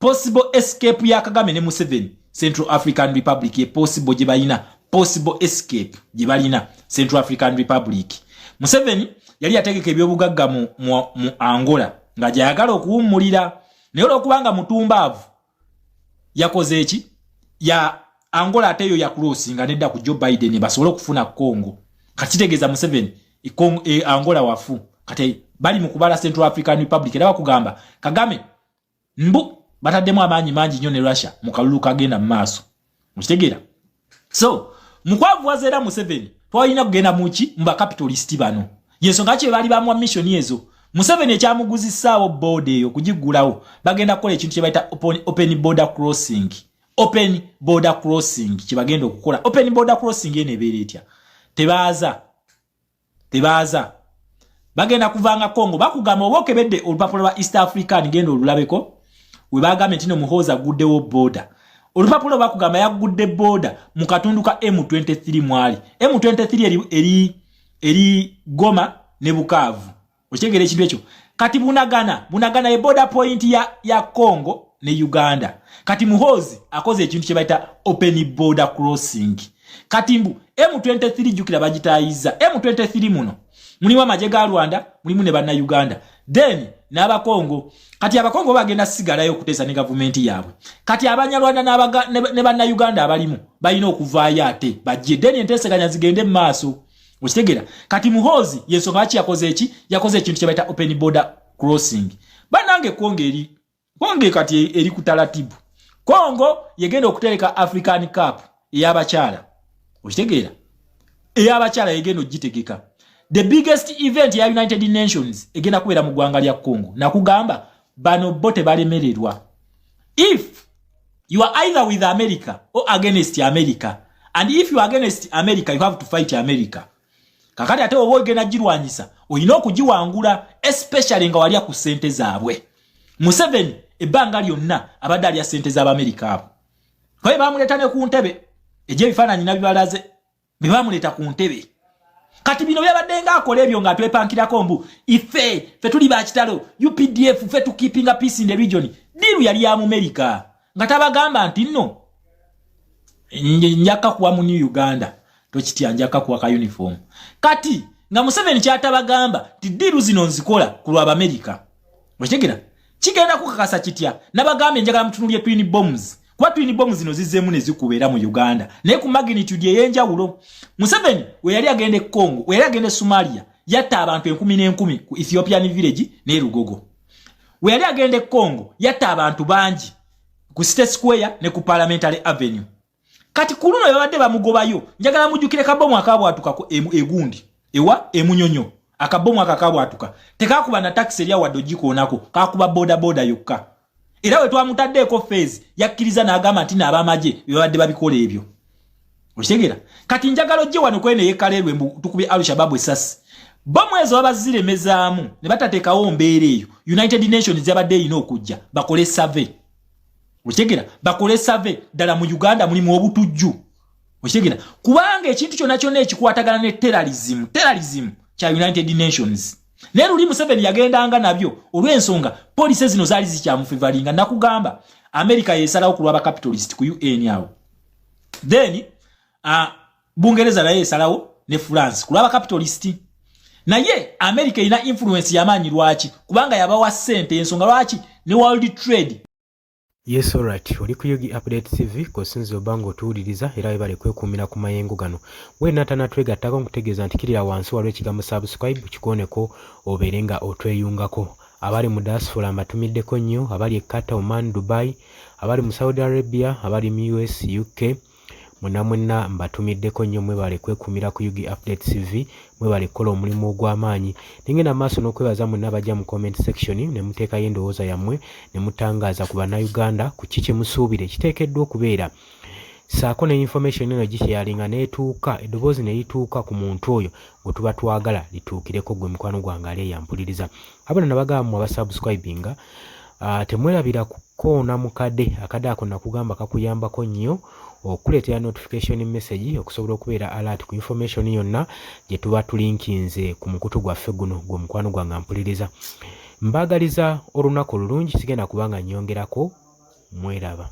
possible escape ya Kagame ne Museveni Central African Republic ye possible jibalina possible escape jibalina Central African Republic. Museveni yali yategeka ebyobugagga mu Angola nga jayagala okuwumulira naye okubanga mutumbavu yakoze eki ya Angola ateyo ya crossing nedda ku Joe Biden basobola okufuna Congo kakitegeza Museveni Angola wafu kati bali mukubala Central African Republic era bakugamba Kagame mbu bataddemu amaanyi mangi nnyo ne Russia mukalulu kagenda mu maaso mukitegera so mukwavu wazera Museveni twalina kugenda muki mba capitalist bano yensonga kye bali bamwa mission ezo Museveni ekyamuguzisaawo board eyo kugigulawo bagenda kukola ekintu kye bayita open border crossing kye bagenda okukola open border crossing ene ebeera etya tebaaza bagenda kuvanga Congo bakugamba obokebedde olupapula lwa East African genda olulabeko we bagamba nti no Muhoozi guddewo border olupapula bakugamba yagudde border mu katundu ka M23 mwali M23 eri Goma ne Bukavu okigere ekintu ekyo kati bunagana e border point ya Congo ne Uganda kati Muhoozi akoze ekintu kye bayita open border crossing kati mbu M23 jukira bagitaayiza M23 muno mulimu amaje ga Rwanda mulimu ne banna Uganda then n'abakongo kati abakongo bagenda sigalayo okutesa ne government yaabwe kati abanyarwanda ne banna Uganda abalimu balina okuvaayo ate bajje then enteseganya zigende mu maaso okitegera kati Muhoozi yensonga ki yakoze ekintu kye bayita open border crossing banange konge kati eri kutalatibu Kongo yegenda okutereka African Cup eyabakyala okitegera eyabakyala yegenda ogitegeka the biggest event ya United Nations egenda kubeera mu ggwanga lya Congo nakugamba bano bote balemererwa if you are either with America or against America and if you are against America you have to fight America kakati ate obo ogenda girwanyisa oyina okugiwangula especially nga walya ku sente zaabwe Museveni ebbanga lyonna abadde alya sente z'Amerika abo kwaye bamuleta ne ku ntebe eje bifaananyi nabibalaze bibamuleta ku ntebe kati bino byabadde nga akola ebyo nga twepankirako mbu ife tuli ba kitalo UPDF fe to keeping a peace in the region diru yali ya Amerika nga tabagamba nti nno njaka kuwa mu New Uganda tochitya njaka kuwa ka uniform kati nga Museveni kyatabagamba ti diru zino nzikola ku lwa Amerika okitegera kigenda kukakasa kitya nabagambe njagala mutunulye twin bombs kwa twin bombs zino zizemu ne zikubeera mu Uganda naye ku magnitude eyenjawulo Museveni we yali agende Congo we yali agende Somalia yatta abantu 10,000 ku Ethiopian village ne Rugogo we yali agende Congo yatta abantu bangi ku State Square ne ku Parliamentary Avenue kati kuluno yabadde bamugobayo njagala mujukire kabomu akabwatuka ko egundi ewa emunyonyo akabomu akakabwatuka tekakuba na taxi erya wadde ogikoonako kakuba boda yokka era we twamutaddeko phase yakkiriza n'agamba nti n'abamaje babadde babikola ebyo okitegera kati njagalo gye wano kwene yekalerwe tukubye Al-Shabaab esasi bomu ezo abaziremezaamu ne batateekawo mbeera eyo United Nations yabadde erina okujja bakole survey okitegera bakole survey ddala mu Uganda mulimu obutujju okitegera kubanga ekintu kyonna ekikwatagana ne terrorism kya United Nations ne luli Museveni yagendanga nabyo olw'ensonga police zino zaali zikyamufevalinga nakugamba America yesalawo kulwaba capitalist ku UN yawo then Bungereza naye yesalawo ne France kulwaba capitalist naye America ina influence yamanyi lwaki kubanga yabawa sente ensonga lwaki ne world trade. Yes, alright. Oli ku Yugi Update TV kosinzo bango tuwuliriza era ebale kwekumira ku mayengo gano. We natana twegattako nkutegeeza nti kirira wansi waliwo ekigambo subscribe kikooneko obeerenga otweyungako. Abali mu diaspora mbatumiddeko nnyo, abali e Qatar, Oman, Dubai, abali mu Saudi Arabia, abali mu US, UK, mwenna mbatumiddeko nnyo mwebale kwekumira ku Yugi Update TV, mwebale kola omulimu ogw'amaanyi. Ningenda maaso n'okwebaza mwenna abajja mu comment section ne muteekayo endowooza yammwe ne mutangaaza ku bannayuganda ku kiki musuubire kiteekeddwa okubeera. Saako ne information eno gikyalinga neetuuka eddoboozi ne lituuka ku muntu oyo gwe tuba twagala lituukireko gwe mukwano gwange ali eyampuliriza. Abana nabagamba mu abasubscribinga temwerabira kukoona mukadde akadde ako nakugamba kakuyambako nnyo okuleetera notification message okusobola okubeera alert ku information yonna gye tuba tulinkinze ku mukutu gwaffe guno gwe mukwano gwange mpuliriza. Mbagaliza olunaku olulungi sigenda kubanga nyongerako mweraba.